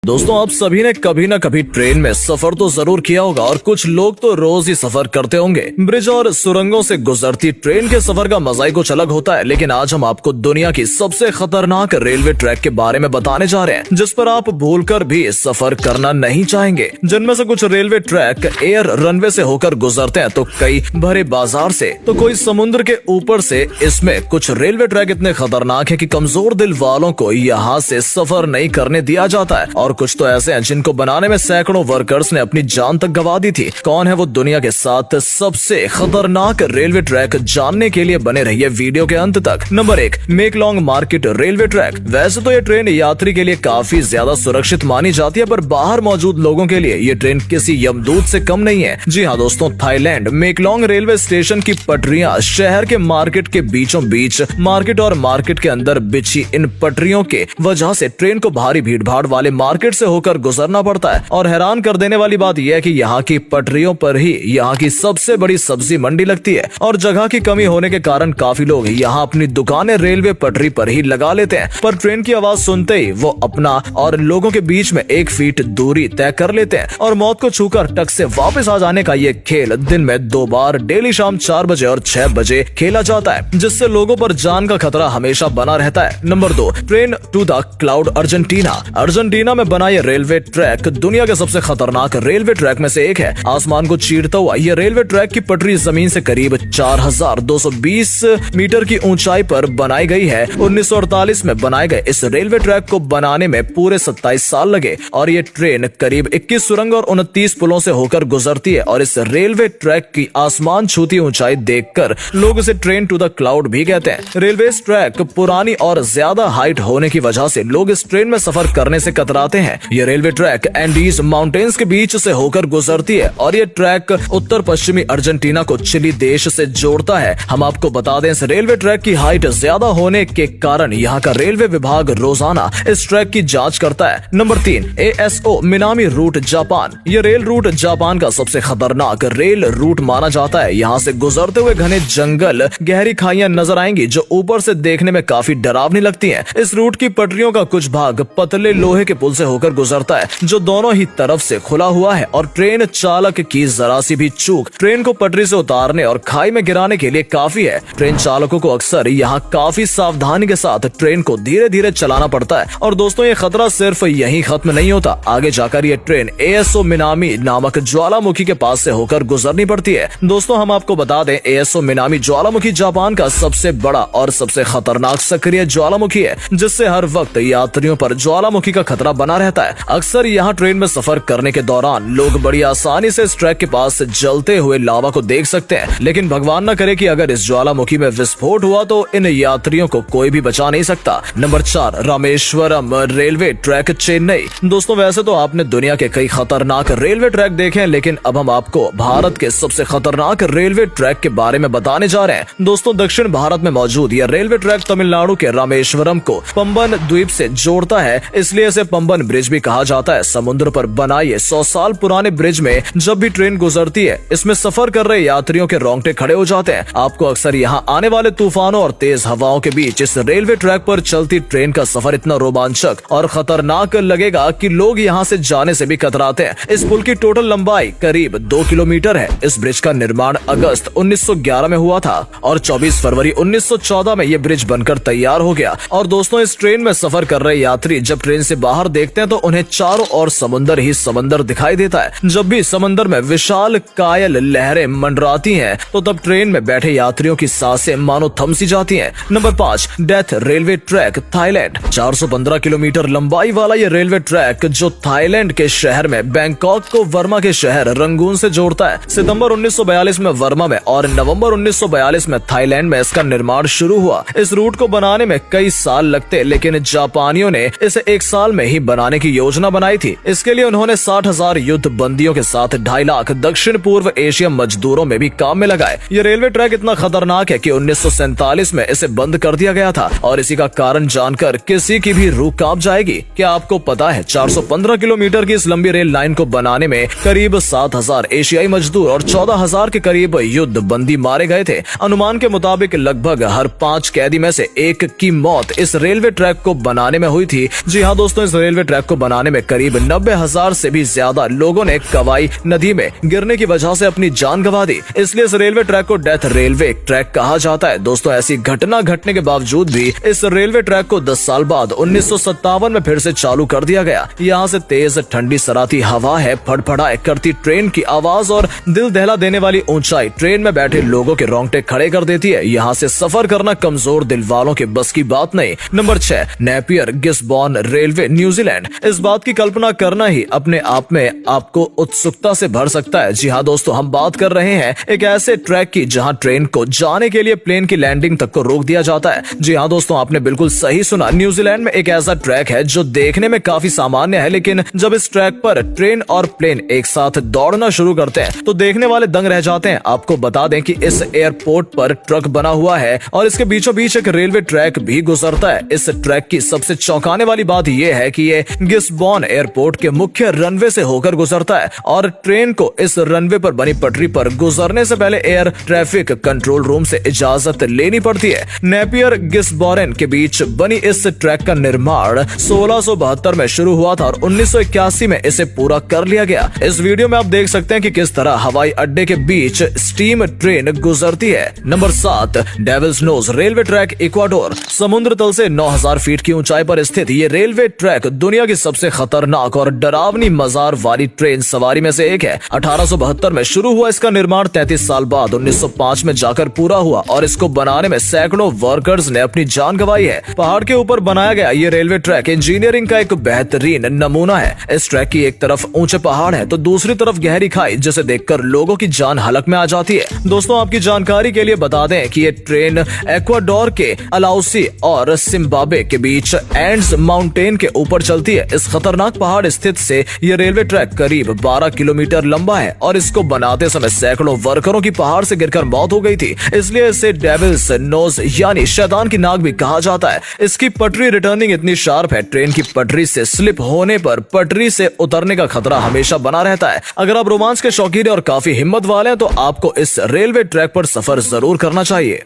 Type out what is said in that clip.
दोस्तों आप सभी ने कभी न कभी ट्रेन में सफर तो जरूर किया होगा और कुछ लोग तो रोज ही सफर करते होंगे। ब्रिज और सुरंगों से गुजरती ट्रेन के सफर का मजा ही कुछ अलग होता है। लेकिन आज हम आपको दुनिया की सबसे खतरनाक रेलवे ट्रैक के बारे में बताने जा रहे हैं जिस पर आप भूलकर भी सफर करना नहीं चाहेंगे। जिनमें से कुछ रेलवे ट्रैक एयर रनवे से होकर गुजरते हैं तो कई भरे बाजार से तो कोई समुद्र के ऊपर से। इसमें कुछ रेलवे ट्रैक इतने खतरनाक है कि कमजोर दिल वालों को यहाँ से सफर नहीं करने दिया जाता है और कुछ तो ऐसे हैं जिनको बनाने में सैकड़ों वर्कर्स ने अपनी जान तक गंवा दी थी। कौन है वो दुनिया के 7 सबसे खतरनाक रेलवे ट्रैक, जानने के लिए बने रहिए वीडियो के अंत तक। Number 1, Maeklong market railway track. वैसे तो ये ट्रेन यात्री के लिए काफी ज्यादा सुरक्षित मानी जाती है, पर बाहर मौजूद लोगों के लिए ये ट्रेन किसी यमदूत से कम नहीं है। जी हाँ दोस्तों, थाईलैंड मेकलॉन्ग रेलवे स्टेशन की पटरियां शहर के मार्केट के बीचों बीच मार्केट और मार्केट के अंदर बिछी इन पटरियों के वजह से ट्रेन को भारी भीड़ भाड़ वाले मार्केट से होकर गुजरना पड़ता है। और हैरान कर देने वाली बात यह है कि यहाँ की पटरियों पर ही यहाँ की सबसे बड़ी सब्जी मंडी लगती है और जगह की कमी होने के कारण काफी लोग यहाँ अपनी दुकानें रेलवे पटरी पर ही लगा लेते हैं। पर ट्रेन की आवाज सुनते ही वो अपना और लोगों के बीच में 1 फीट दूरी तय कर लेते हैं और मौत को छूकर टक से वापस आ जाने का ये खेल दिन में 2 बार डेली शाम 4 बजे और 6 बजे खेला जाता है, जिससे लोगों पर जान का खतरा हमेशा बना रहता है। Number 2, train to the cloud Argentina. Argentina में बना ये रेलवे ट्रैक दुनिया के सबसे खतरनाक रेलवे ट्रैक में से एक है। आसमान को चीरता हुआ ये रेलवे ट्रैक की पटरी जमीन से करीब 4220 मीटर की ऊंचाई पर बनाई गई है। 1948 में बनाए गए इस रेलवे ट्रैक को बनाने में पूरे 27 साल लगे और ये ट्रेन करीब 21 सुरंग और 29 पुलों से होकर गुजरती है। और इस रेलवे ट्रैक की आसमान छूती ऊंचाई देखकर लोग इसे ट्रेन टू द क्लाउड भी कहते हैं। रेलवे ट्रैक पुरानी और ज्यादा हाइट होने की वजह से लोग इस ट्रेन में सफर करने से कतराते हैं। ये रेलवे ट्रैक एंडीज माउंटेन्स के बीच से होकर गुजरती है और ये ट्रैक उत्तर पश्चिमी अर्जेंटीना को चिली देश से जोड़ता है। हम आपको बता दें, इस रेलवे ट्रैक की हाइट ज्यादा होने के कारण यहाँ का रेलवे विभाग रोजाना इस ट्रैक की जांच करता है। Number 3, ASO Minami route Japan. ये रेल रूट जापान का सबसे खतरनाक रेल रूट माना जाता है। यहाँ से गुजरते हुए घने जंगल, गहरी खाइयां नजर आएंगी जो ऊपर से देखने में काफी डरावनी लगती हैं। इस रूट की पटरियों का कुछ भाग पतले लोहे के पुल से होकर गुजरता है जो दोनों ही तरफ से खुला हुआ है और ट्रेन चालक की जरा सी भी चूक ट्रेन को पटरी से उतारने और खाई में गिराने के लिए काफी है। ट्रेन चालकों को अक्सर यहाँ काफी सावधानी के साथ ट्रेन को धीरे धीरे चलाना पड़ता है। और दोस्तों ये खतरा सिर्फ यहीं खत्म नहीं होता, आगे जाकर ये ट्रेन ASO मिनामी नामक ज्वालामुखी के पास से होकर गुजरनी पड़ती है। दोस्तों हम आपको बता दें, ASO मिनामी ज्वालामुखी जापान का सबसे बड़ा और सबसे खतरनाक सक्रिय ज्वालामुखी है जिससे हर वक्त यात्रियों पर ज्वालामुखी का खतरा बना रहता है। अक्सर यहाँ ट्रेन में सफर करने के दौरान लोग बड़ी आसानी से इस ट्रैक के पास जलते हुए लावा को देख सकते हैं, लेकिन भगवान न करे कि अगर इस ज्वालामुखी में विस्फोट हुआ तो इन यात्रियों को कोई भी बचा नहीं सकता। Number 4, Rameswaram railway track Chennai. दोस्तों वैसे तो आपने दुनिया के कई खतरनाक रेलवे ट्रैक देखे हैं, लेकिन अब हम आपको भारत के सबसे खतरनाक रेलवे ट्रैक के बारे में बताने जा रहे हैं। दोस्तों दक्षिण भारत में मौजूद यह रेलवे ट्रैक तमिलनाडु के रामेश्वरम को पंबन द्वीप से जोड़ता है, इसलिए इसे पंबन ब्रिज भी कहा जाता है। समुद्र पर बना ये 100 साल पुराने ब्रिज में जब भी ट्रेन गुजरती है, इसमें सफर कर रहे यात्रियों के रोंगटे खड़े हो जाते हैं। आपको अक्सर यहाँ आने वाले तूफानों और तेज हवाओं के बीच इस रेलवे ट्रैक पर चलती ट्रेन का सफर इतना रोमांचक और खतरनाक लगेगा कि लोग यहाँ से जाने से भी कतराते हैं। इस पुल की टोटल लंबाई करीब 2 किलोमीटर है। इस ब्रिज का निर्माण अगस्त 1911 में हुआ था और 24 फरवरी 1914 में ये ब्रिज बनकर तैयार हो गया। और दोस्तों इस ट्रेन में सफर कर रहे यात्री जब ट्रेन से बाहर देखते हैं तो उन्हें चारों ओर समंदर ही समंदर दिखाई देता है। जब भी समंदर में विशाल कायल लहरें मंडराती हैं तो तब ट्रेन में बैठे यात्रियों की सांसें मानो थम सी जाती हैं। Number 5, death railway track Thailand. 415 kilometre लंबाई वाला ये रेलवे ट्रैक जो थाईलैंड के शहर में बैंकॉक को वर्मा के शहर रंगून से जोड़ता है। सितंबर 1942 में वर्मा में और नवंबर 1942 में थाईलैंड में इसका निर्माण शुरू हुआ। इस रूट को बनाने में कई साल लगते, लेकिन जापानियों ने इसे 1 साल में ही बनाने की योजना बनाई थी। इसके लिए उन्होंने 60,000 युद्ध बंदियों के साथ 2.5 लाख दक्षिण पूर्व एशिया मजदूरों में भी काम में लगाए। ये रेलवे ट्रैक इतना खतरनाक है कि 1947 में इसे बंद कर दिया गया था और इसी का कारण जानकर किसी की भी रूह कांप जाएगी। क्या आपको पता है 415 किलोमीटर की इस लंबी रेल लाइन को बनाने में करीब 7,000 एशियाई मजदूर और 14,000 के करीब युद्ध बंदी मारे गए थे। अनुमान के मुताबिक लगभग हर 5 कैदी में से 1 की मौत इस रेलवे ट्रैक को बनाने में हुई थी। जी हाँ दोस्तों, इस रेलवे ट्रैक को बनाने में करीब 90,000 से भी ज्यादा लोगों ने कवाई नदी में गिरने की वजह से अपनी जान गंवा दी। इसलिए इस रेलवे ट्रैक को डेथ रेलवे ट्रैक कहा जाता है। दोस्तों, ऐसी घटना घटने के बावजूद भी इस रेलवे ट्रैक को 10 साल बाद 1957 में फिर से चालू कर दिया गया। यहाँ से तेज ठंडी सराती हवा है, फड़फड़ाए करती ट्रेन की आवाज और दिल दहला देने वाली ऊंचाई ट्रेन में बैठे लोगों के रोंगटे खड़े कर देती है। यहाँ से सफर करना कमजोर दिल वालों के बस की बात नहीं। Number 6, Napier Gisborne railway New Zealand. इस बात की कल्पना करना ही अपने आप में आपको उत्सुकता से भर सकता है। जी हाँ दोस्तों, हम बात कर रहे हैं एक ऐसे ट्रैक की जहां ट्रेन को जाने के लिए प्लेन की लैंडिंग तक को रोक दिया जाता है। जी हाँ दोस्तों, आपने बिल्कुल सही सुना। न्यूजीलैंड में एक ऐसा ट्रैक है जो देखने में काफी सामान्य है, लेकिन जब इस ट्रैक पर ट्रेन और प्लेन एक साथ दौड़ना शुरू करते हैं तो देखने वाले दंग रह जाते हैं। आपको बता दें कि इस एयरपोर्ट पर ट्रक बना हुआ है और इसके बीचों बीच एक रेलवे ट्रैक भी गुजरता है। इस ट्रैक की सबसे चौंकाने वाली बात यह है कि ये गिस्बॉर्न एयरपोर्ट के मुख्य रनवे से होकर गुजरता है और ट्रेन को इस रनवे पर बनी पटरी पर गुजरने से पहले एयर ट्रैफिक कंट्रोल रूम से इजाजत लेनी पड़ती है। नेपियर गिस्बॉर्न के बीच बनी इस ट्रैक का निर्माण 1672 में शुरू हुआ था और 1981 में इसे पूरा कर लिया गया। इस वीडियो में आप देख सकते हैं कि किस तरह हवाई अड्डे के बीच स्टीम ट्रेन गुजरती है। Number 7, Devil's Nose railway track Ecuador. समुद्र तल से 9000 फीट की ऊंचाई पर स्थित ये रेलवे ट्रैक दुनिया की सबसे खतरनाक और डरावनी मजार वाली ट्रेन सवारी में से एक है। 1872 में शुरू हुआ इसका निर्माण 33 साल बाद 1905 में जाकर पूरा हुआ और इसको बनाने में सैकड़ों वर्कर्स ने अपनी जान गंवाई है। पहाड़ के ऊपर बनाया गया ये रेलवे ट्रैक इंजीनियरिंग का एक बेहतरीन नमूना है। इस ट्रैक की एक तरफ ऊंचे पहाड़ है तो दूसरी तरफ गहरी खाई, जिसे देखकर लोगों की जान हलक में आ जाती है। दोस्तों, आपकी जानकारी के लिए बता दें कि ये ट्रेन एक्वाडोर के अलाउसी और जिम्बाब्वे के बीच एंड्स माउंटेन के ऊपर चलती है। इस खतरनाक पहाड़ स्थित से ये रेलवे ट्रैक करीब 12 किलोमीटर लंबा है और इसको बनाते समय सैकड़ों वर्करों की पहाड़ से गिरकर मौत हो गई थी। इसलिए इसे डेविल्स नोज यानी शैतान की नाक भी कहा जाता है। इसकी पटरी रिटर्निंग इतनी शार्प है, ट्रेन की पटरी से स्लिप होने पर पटरी से उतरने का खतरा हमेशा बना रहता है। अगर आप रोमांच के शौकीन और काफी हिम्मत वाले हैं तो आपको इस रेलवे ट्रैक पर सफर जरूर करना चाहिए।